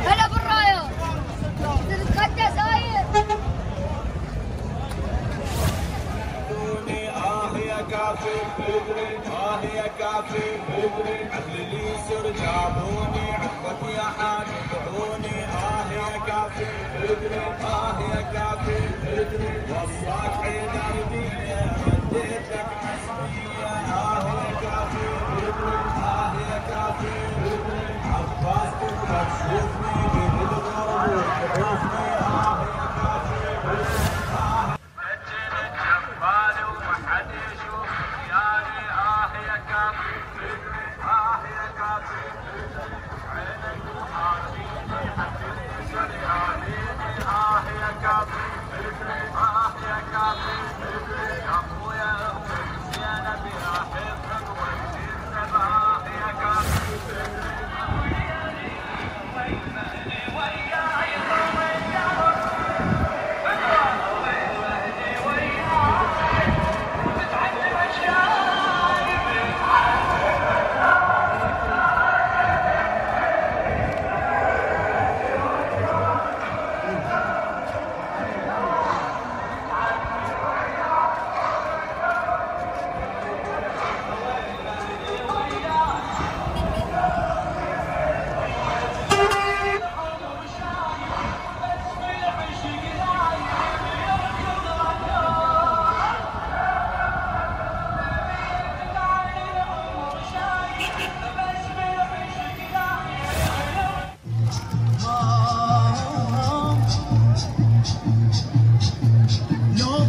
هلا بالرايه تتغدى ساير. يا كافي يا كافي عقل لي يسر جابوني عقبك يا حاج ادعوني يا كافي يا كافي وصاك حيدر بيا رديت لك حسبيه يا كافي يا كافي عباس تقدر تشوفني بالغرب وتشوفني يا كافي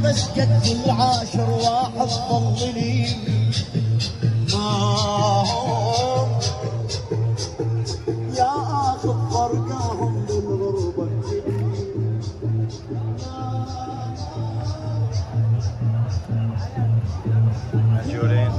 بس قد العاشر واحد ضلني ما هم يا اخذ فرقاهم بالغربة مأجورين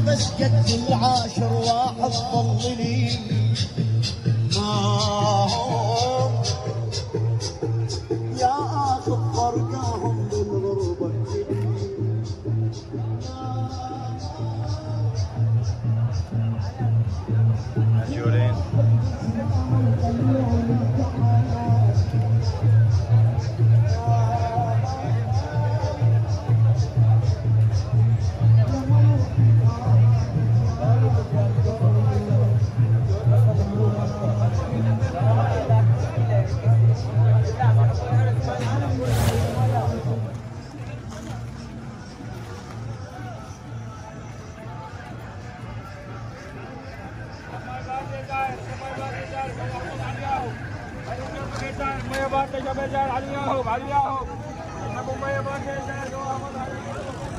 بس قد العاشر واحد ضلني ما هم يا اخذ فرقاهم بالغربة مأجورين مية بارتي جاب جار عليهم يحبوا مية بارتي جار